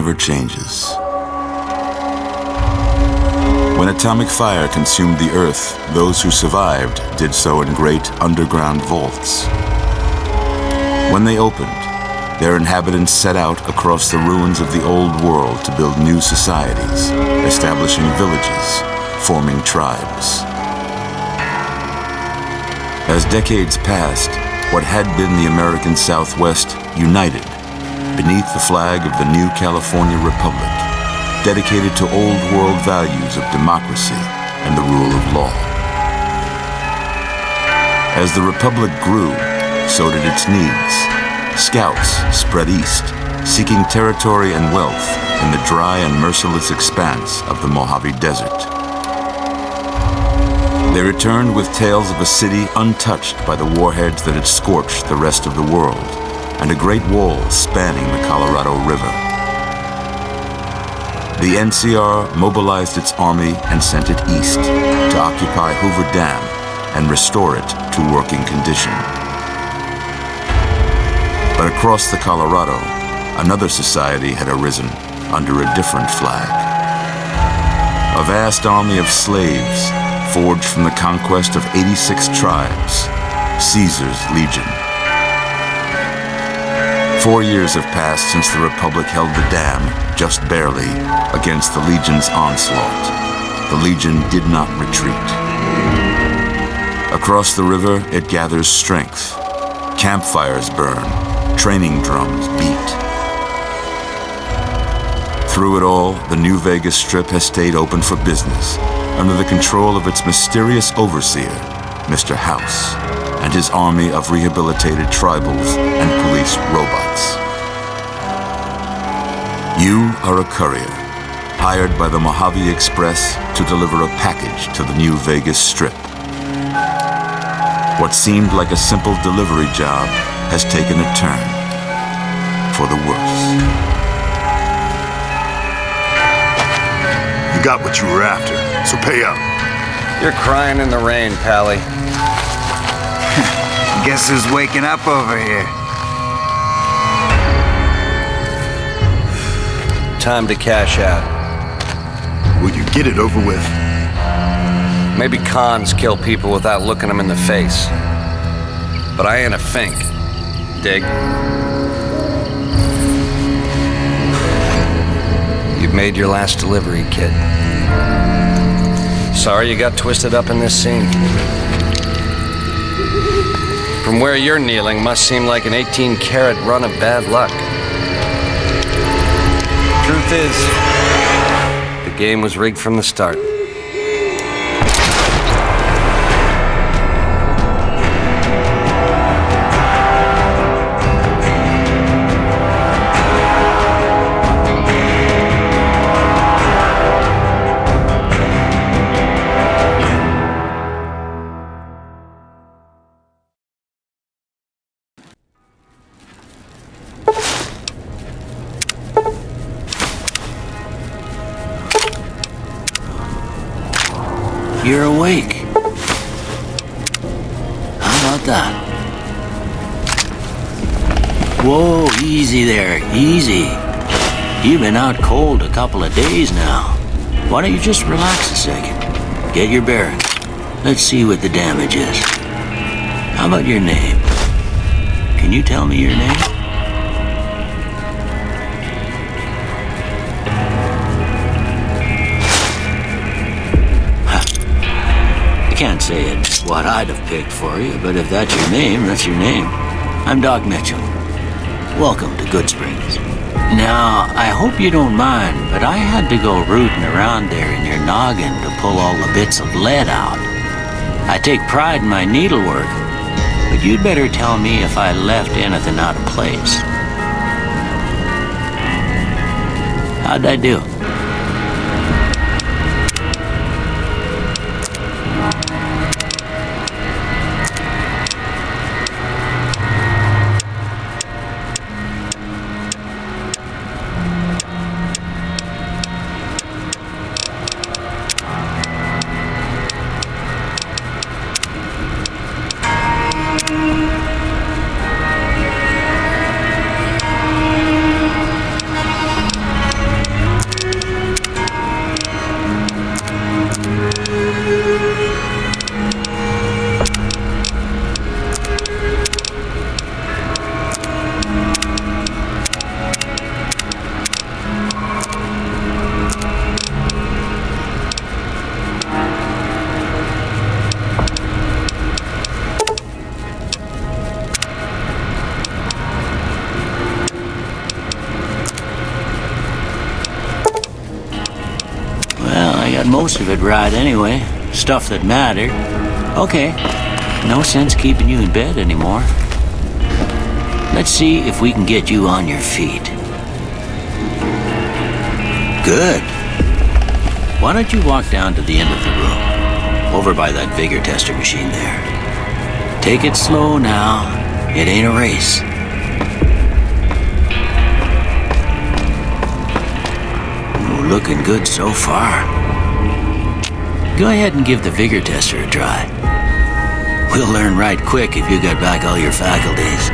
never changes. When atomic fire consumed the Earth, those who survived did so in great underground vaults. When they opened, their inhabitants set out across the ruins of the old world to build new societies, establishing villages, forming tribes. As decades passed, what had been the American Southwest united beneath the flag of the new California Republic, dedicated to old world values of democracy and the rule of law. As the Republic grew, so did its needs. Scouts spread east, seeking territory and wealth in the dry and merciless expanse of the Mojave Desert. They returned with tales of a city untouched by the warheads that had scorched the rest of the world, and a great wall spanning the Colorado River. The NCR mobilized its army and sent it east to occupy Hoover Dam and restore it to working condition. But across the Colorado, another society had arisen under a different flag. A vast army of slaves forged from the conquest of 86 tribes, Caesar's Legion. 4 years have passed since the Republic held the dam, just barely, against the Legion's onslaught. The Legion did not retreat. Across the river, it gathers strength. Campfires burn, training drums beat. Through it all, the New Vegas Strip has stayed open for business, under the control of its mysterious overseer, Mr. House, and his army of rehabilitated tribals and police robots. You are a courier, hired by the Mojave Express to deliver a package to the New Vegas Strip. What seemed like a simple delivery job has taken a turn for the worse. You got what you were after, so pay up. You're crying in the rain, Pally. Guess who's waking up over here? Time to cash out. Will you get it over with? Maybe cons kill people without looking them in the face. But I ain't a fink. Dig? You've made your last delivery, kid. Sorry you got twisted up in this scene. From where you're kneeling must seem like an 18-carat run of bad luck. Truth is, the game was rigged from the start. You're awake. How about that? Whoa, easy there, easy. You've been out cold a couple of days now. Why don't you just relax a second? Get your bearings. Let's see what the damage is. How about your name? Can you tell me your name? I can't say it's what I'd have picked for you, but if that's your name, that's your name. I'm Doc Mitchell. Welcome to Goodsprings. Now, I hope you don't mind, but I had to go rooting around there in your noggin to pull all the bits of lead out. I take pride in my needlework, but you'd better tell me if I left anything out of place. How'd I do? most of it right anyway. Stuff that mattered. Okay, no sense keeping you in bed anymore. Let's see if we can get you on your feet. Good. Why don't you walk down to the end of the room, over by that vigor tester machine there. Take it slow now. It ain't a race. Ooh, looking good so far. Go ahead and give the vigor tester a try. We'll learn right quick if you got back all your faculties.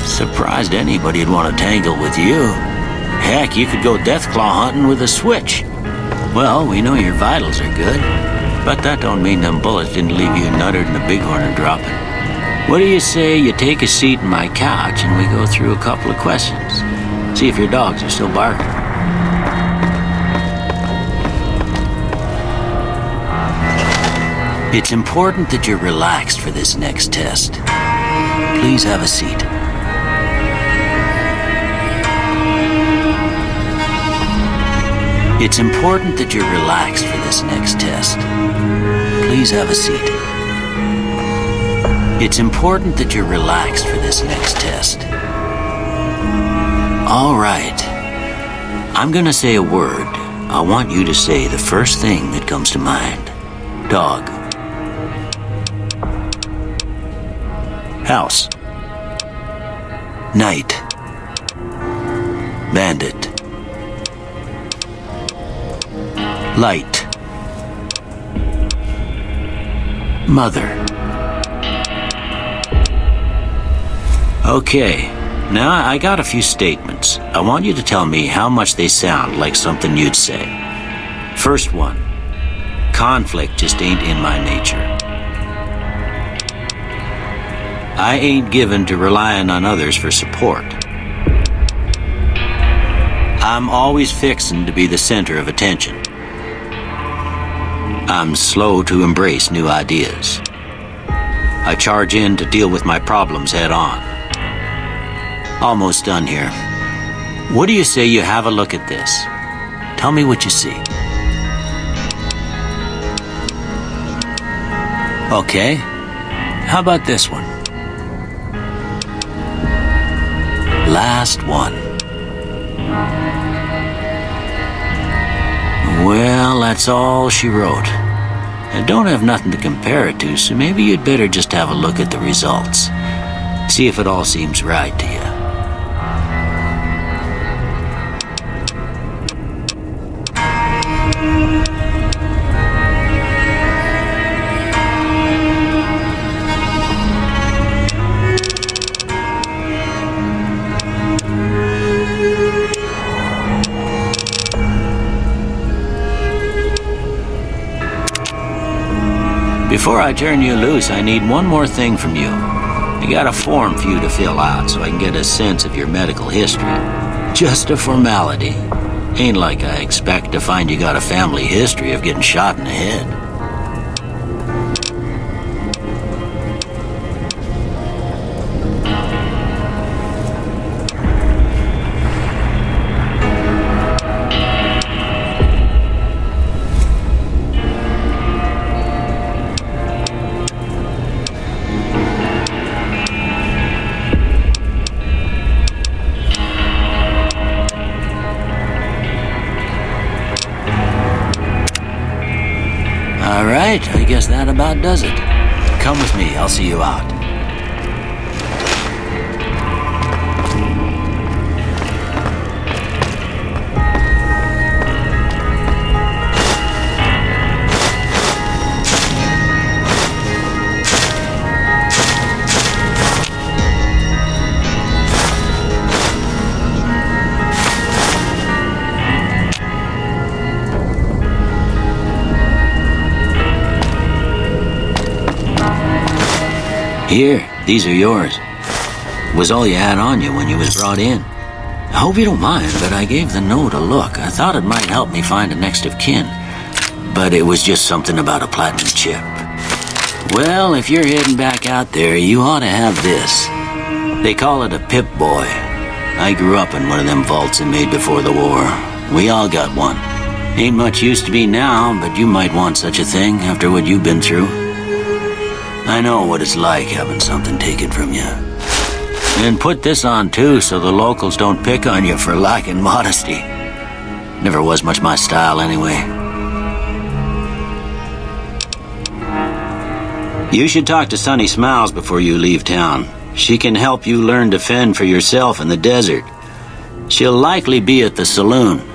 Surprised anybody'd want to tangle with you. Heck, you could go deathclaw hunting with a switch. Well, we know your vitals are good, but that don't mean them bullets didn't leave you nuttered and a bighorn are dropping. What do you say you take a seat in my couch and we go through a couple of questions? See if your dogs are still barking. It's important that you're relaxed for this next test. Please have a seat. It's important that you're relaxed for this next test. Please have a seat. It's important that you're relaxed for this next test. All right. I'm gonna say a word. I want you to say the first thing that comes to mind. Dog. House. Night. Bandit. Light. Mother. Okay, now I got a few statements. I want you to tell me how much they sound like something you'd say. First one, conflict just ain't in my nature. I ain't given to relying on others for support. I'm always fixin' to be the center of attention. I'm slow to embrace new ideas. I charge in to deal with my problems head on. Almost done here. What do you say you have a look at this? Tell me what you see. Okay. How about this one? Last one. Well, that's all she wrote. I don't have nothing to compare it to, so maybe you'd better just have a look at the results. See if it all seems right to you. Before I turn you loose, I need one more thing from you. I got a form for you to fill out so I can get a sense of your medical history. Just a formality. Ain't like I expect to find you got a family history of getting shot in the head. All right, I guess that about does it. Come with me, I'll see you out. Here, these are yours. Was all you had on you when you was brought in. I hope you don't mind, but I gave the note a look. I thought it might help me find a next of kin. But it was just something about a platinum chip. Well, if you're heading back out there, you ought to have this. They call it a Pip-Boy. I grew up in one of them vaults they made before the war. We all got one. Ain't much use to be now, but you might want such a thing after what you've been through. I know what it's like having something taken from you. And put this on too so the locals don't pick on you for lacking modesty. Never was much my style anyway. You should talk to Sunny Smiles before you leave town. She can help you learn to fend for yourself in the desert. She'll likely be at the saloon.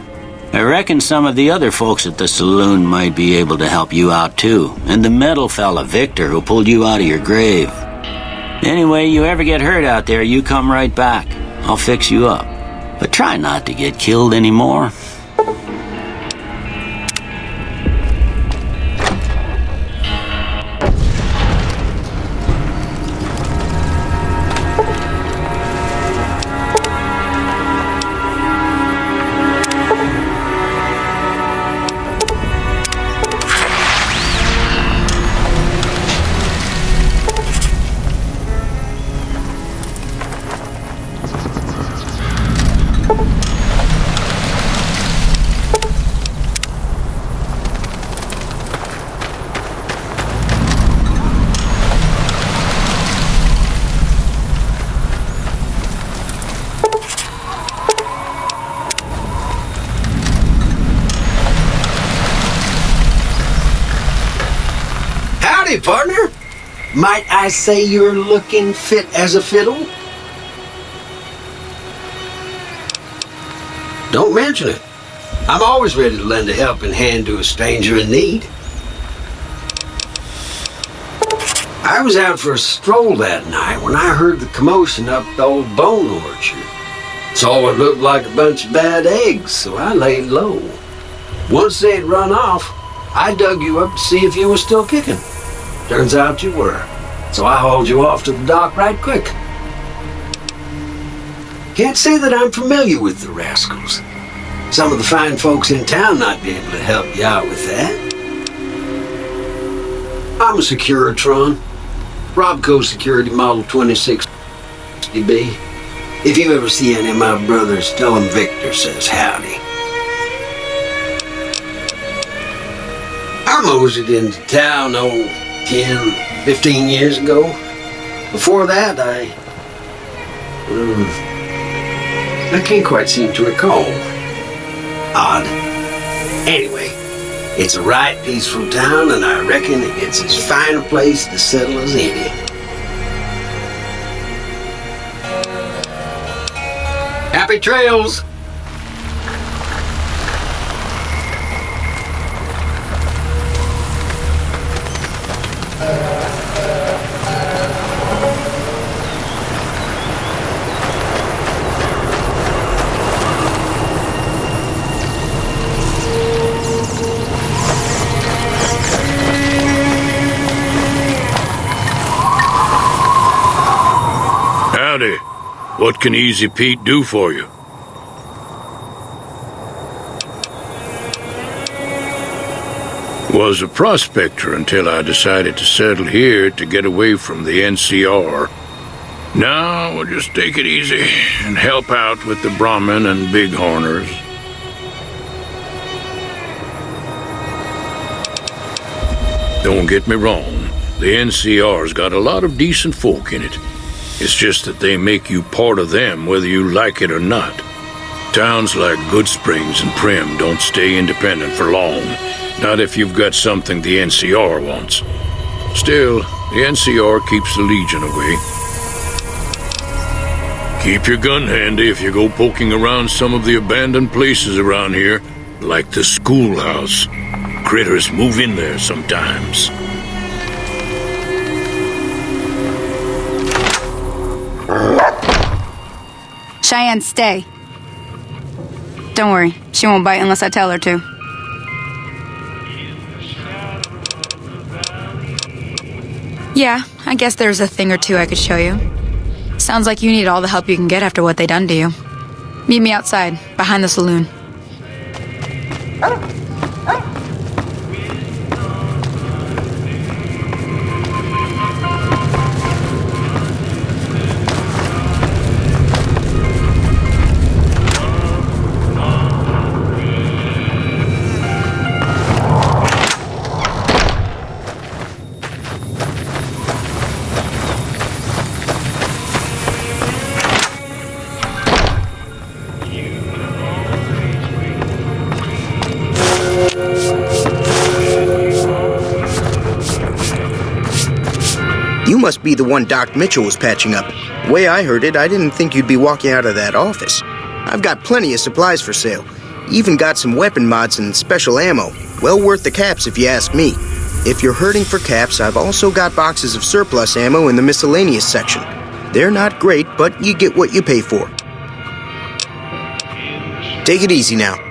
I reckon some of the other folks at the saloon might be able to help you out too. And the metal fella, Victor, who pulled you out of your grave. Anyway, you ever get hurt out there, you come right back. I'll fix you up. But try not to get killed anymore. Howdy, partner. Might I say you're looking fit as a fiddle? Don't mention it. I'm always ready to lend a helping hand to a stranger in need. I was out for a stroll that night when I heard the commotion up the old bone orchard. Saw what looked like a bunch of bad eggs, so I laid low. Once they'd run off, I dug you up to see if you were still kicking. Turns out you were, so I hauled you off to the dock right quick. Can't say that I'm familiar with the rascals. Some of the fine folks in town might be able to help you out with that. I'm a Securitron, Robco Security Model 2660B. If you ever see any of my brothers, tell them Victor says howdy. I moseyed into town, 10, 15 years ago. Before that, I can't quite seem to recall. Odd. Anyway, it's a right peaceful town, and I reckon it's as fine a place to settle as any. Happy trails! Howdy. What can Easy Pete do for you? Was a prospector until I decided to settle here to get away from the NCR. Now we'll just take it easy and help out with the Brahmin and Bighorners. Don't get me wrong, the NCR's got a lot of decent folk in it. It's just that they make you part of them whether you like it or not. Towns like Goodsprings and Prim don't stay independent for long. Not if you've got something the NCR wants. Still, the NCR keeps the Legion away. Keep your gun handy if you go poking around some of the abandoned places around here, like the schoolhouse. Critters move in there sometimes. Cheyenne, stay. Don't worry, she won't bite unless I tell her to. Yeah, I guess there's a thing or two I could show you. Sounds like you need all the help you can get after what they done to you. Meet me outside, behind the saloon. You must be the one Doc Mitchell was patching up. The way I heard it, I didn't think you'd be walking out of that office. I've got plenty of supplies for sale. Even got some weapon mods and special ammo. Well worth the caps if you ask me. If you're hurting for caps, I've also got boxes of surplus ammo in the miscellaneous section. They're not great, but you get what you pay for. Take it easy now.